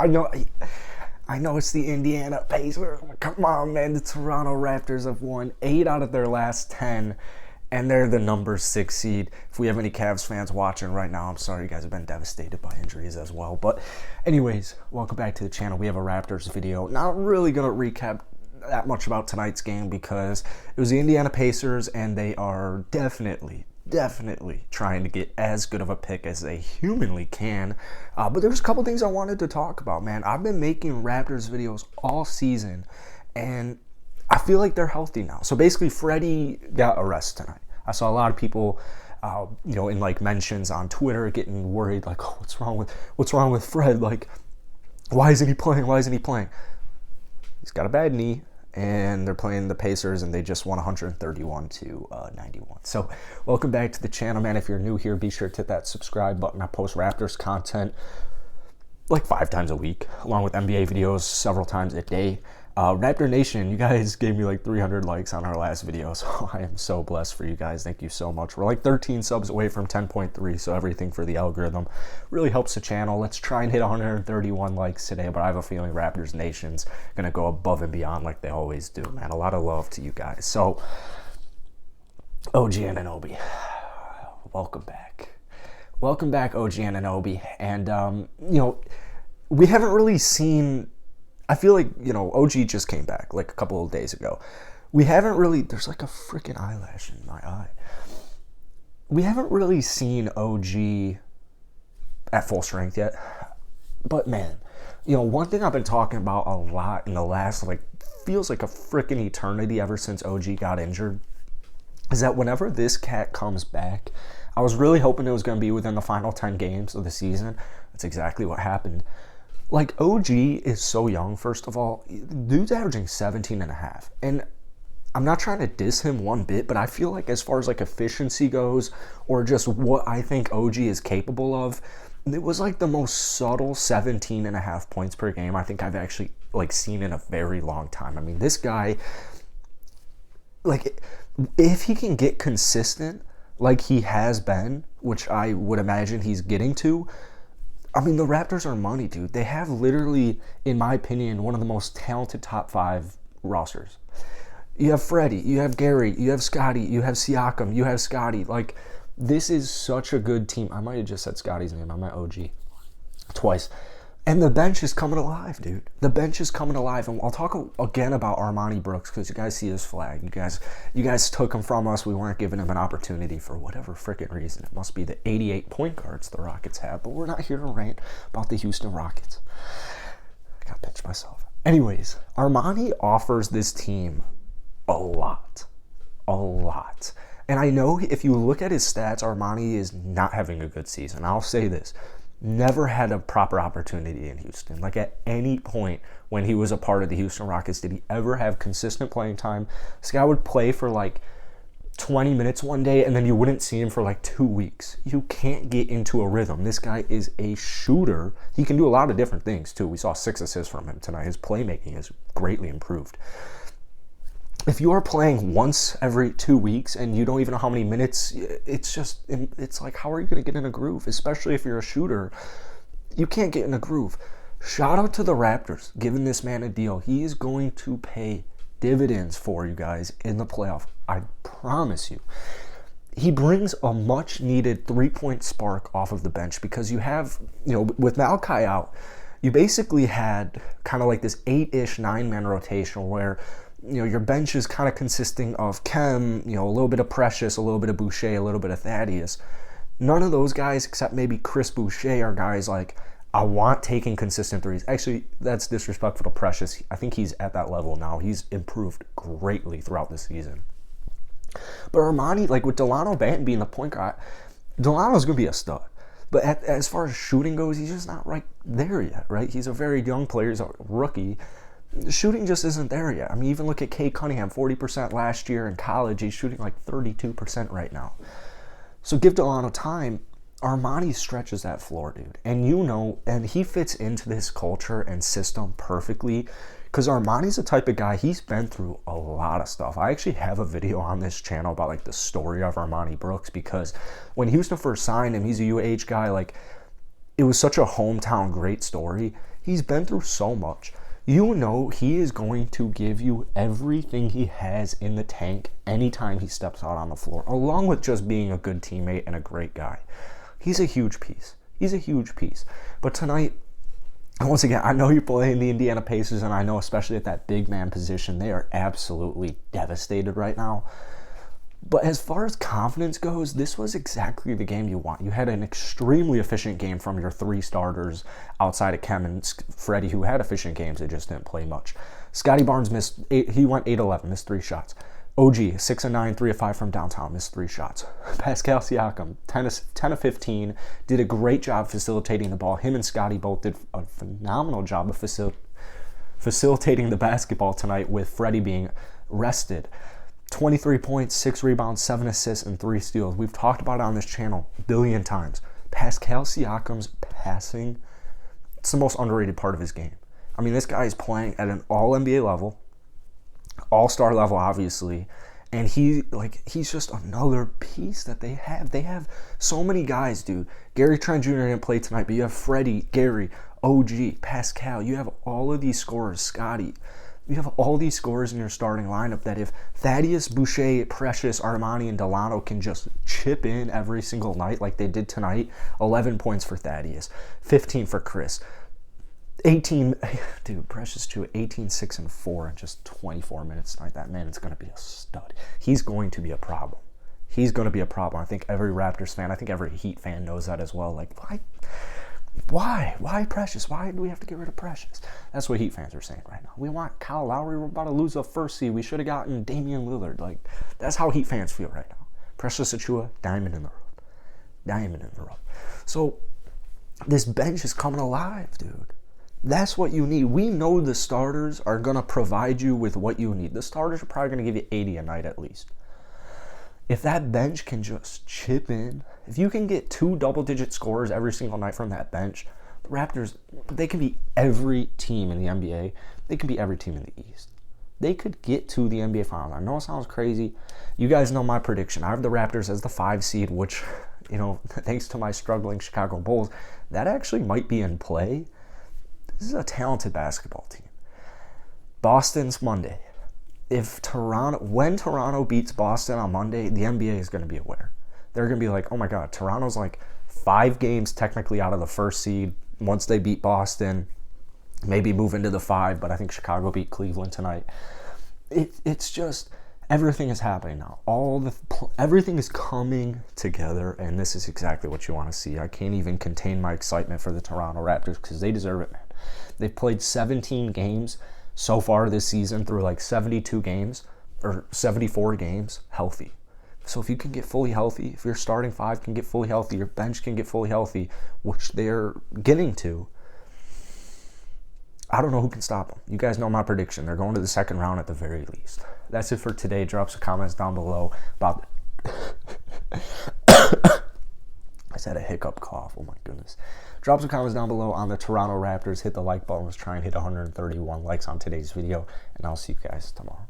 I know, I know it's the Indiana Pacers. Come on, man. The Toronto Raptors have won 8 out of their last 10, and they're the number 6 seed. If we have any Cavs fans watching right now, I'm sorry you guys have been devastated by injuries as well. But anyways, welcome back to the channel. We have a Raptors video. Not really going to recap that much about tonight's game because it was the Indiana Pacers, and they are definitely trying to get as good of a pick as they humanly can. But there's a couple things I wanted to talk about, man. I've been making Raptors videos all season, and I feel like they're healthy now. So basically, Freddie got arrested tonight. I saw a lot of people, in like mentions on Twitter getting worried, like, oh, what's wrong with Fred? Like, why isn't he playing? Why isn't he playing? He's got a bad knee, and they're playing the Pacers, and they just won 131-91. So welcome back to the channel, man. If you're new here, be sure to hit that subscribe button. I post Raptors content like 5 times a week, along with NBA videos several times a day. Raptor Nation, you guys gave me like 300 likes on our last video, so I am so blessed for you guys. Thank you so much. We're like 13 subs away from 10.3, so everything for the algorithm really helps the channel. Let's try and hit 131 likes today, but I have a feeling Raptors Nation's going to go above and beyond like they always do, man. A lot of love to you guys. So, OG Anunoby, welcome back. Welcome back, OG Anunoby. And, we haven't really seen... I feel like, OG just came back like a couple of days ago. We haven't really, there's like a freaking eyelash in my eye. We haven't really seen OG at full strength yet. But man, one thing I've been talking about a lot in the last, feels like a freaking eternity ever since OG got injured, is that whenever this cat comes back, I was really hoping it was going to be within the final 10 games of the season. That's exactly what happened. Like, OG is so young, first of all. Dude's averaging 17 and a half. And I'm not trying to diss him one bit, but I feel like as far as, efficiency goes, or just what I think OG is capable of, it was, the most subtle 17 and a half points per game I think I've actually, seen in a very long time. I mean, this guy, if he can get consistent like he has been, which I would imagine he's getting to, I mean, the Raptors are money, dude. They have literally, in my opinion, one of the most talented top 5 rosters. You have Freddie, you have Gary, you have Scotty, you have Siakam, you have Scotty. This is such a good team. I might have just said Scotty's name. I meant OG twice. And the bench is coming alive, dude. The bench is coming alive. And I'll talk again about Armani Brooks because you guys see his flag. You guys took him from us. We weren't giving him an opportunity for whatever freaking reason. It must be the 88 point guards the Rockets have. But we're not here to rant about the Houston Rockets. I gotta pinch myself. Anyways, Armani offers this team a lot. A lot. And I know if you look at his stats, Armani is not having a good season. I'll say this. Never had a proper opportunity in Houston. At any point when he was a part of the Houston Rockets, did he ever have consistent playing time? This guy would play for 20 minutes one day, and then you wouldn't see him for 2 weeks. You can't get into a rhythm. This guy is a shooter. He can do a lot of different things, too. We saw 6 assists from him tonight. His playmaking is greatly improved. If you are playing once every 2 weeks and you don't even know how many minutes, it's like, how are you going to get in a groove? Especially if you're a shooter, you can't get in a groove. Shout out to the Raptors, giving this man a deal. He is going to pay dividends for you guys in the playoff. I promise you. He brings a much needed 3-point spark off of the bench because you have, with Malachi out, you basically had kind of this 8-ish 9-man rotation where your bench is kind of consisting of Kem, a little bit of Precious, a little bit of Boucher, a little bit of Thaddeus. None of those guys, except maybe Chris Boucher, are guys I want taking consistent threes. Actually, that's disrespectful to Precious. I think he's at that level now. He's improved greatly throughout the season. But Armani, with Delano Banton being the point guard, Delano's going to be a stud. But as far as shooting goes, he's just not right there yet, right? He's a very young player. He's a rookie. The shooting just isn't there yet. I mean, even look at Cade Cunningham, 40% last year in college. He's shooting 32% right now. So give Delano time. Armani stretches that floor, dude. And and he fits into this culture and system perfectly because Armani's the type of guy, he's been through a lot of stuff. I actually have a video on this channel about the story of Armani Brooks because when Houston first signed him, he's a UH guy, it was such a hometown great story. He's been through so much. You know he is going to give you everything he has in the tank anytime he steps out on the floor, along with just being a good teammate and a great guy. He's a huge piece. He's a huge piece. But tonight, once again, I know you're playing the Indiana Pacers, and I know especially at that big man position, they are absolutely devastated right now. But as far as confidence goes, this was exactly the game you want. You had an extremely efficient game from your three starters outside of Kem and Freddie, who had efficient games. They just didn't play much. Scotty Barnes missed 8. He went 8-11, missed 3 shots. OG, 6 of 9, 3 of 5 from downtown, missed 3 shots. Pascal Siakam, 10 of 15, did a great job facilitating the ball. Him and Scotty both did a phenomenal job of facilitating the basketball tonight, with Freddie being rested. 23 points, 6 rebounds, 7 assists, and 3 steals. We've talked about it on this channel a billion times. Pascal Siakam's passing, it's the most underrated part of his game. I mean, this guy is playing at an all-NBA level, all-star level, obviously, and he's just another piece that they have. They have so many guys, dude. Gary Trent Jr. didn't play tonight, but you have Freddie, Gary, OG, Pascal. You have all of these scorers, Scotty. You have all these scorers in your starting lineup that if Thaddeus, Boucher, Precious, Armani, and Delano can just chip in every single night like they did tonight, 11 points for Thaddeus, 15 for Chris, 18, dude, Precious too, 18, 6, and 4 in just 24 minutes tonight. That man is going to be a stud. He's going to be a problem. He's going to be a problem. I think every Raptors fan, I think every Heat fan knows that as well. Like, why Precious? Why do we have to get rid of Precious? That's what Heat fans are saying right now. We want Kyle Lowry. We're about to lose the first seed. We should have gotten Damian Lillard. Like, that's how Heat fans feel right now. Precious Achiuwa, diamond in the rough. Diamond in the rough. So, this bench is coming alive, dude. That's what you need. We know the starters are going to provide you with what you need. The starters are probably going to give you 80 a night at least. If that bench can just chip in, if you can get 2 double-digit scorers every single night from that bench, the Raptors, they can be every team in the NBA. They can be every team in the East. They could get to the NBA Finals. I know it sounds crazy. You guys know my prediction. I have the Raptors as the 5 seed, which, you know, thanks to my struggling Chicago Bulls, that actually might be in play. This is a talented basketball team. Boston's Monday. When Toronto beats Boston on Monday, the NBA is going to be aware. They're going to be like, oh my God, Toronto's like 5 games technically out of the first seed. Once they beat Boston, maybe move into the 5, but I think Chicago beat Cleveland tonight. It's just, everything is happening now. Everything is coming together, and this is exactly what you want to see. I can't even contain my excitement for the Toronto Raptors because they deserve it, man. They've played 17 games so far this season through like 72 games or 74 games healthy. So if you can get fully healthy, if your starting 5 can get fully healthy, your bench can get fully healthy, which they're getting to, I don't know who can stop them. You guys know my prediction. They're going to the second round at the very least. That's it for today. Drop some comments down below about I just had a hiccup cough. Oh my goodness. Drop some comments down below on the Toronto Raptors. Hit the like button. Let's try and hit 131 likes on today's video. And I'll see you guys tomorrow.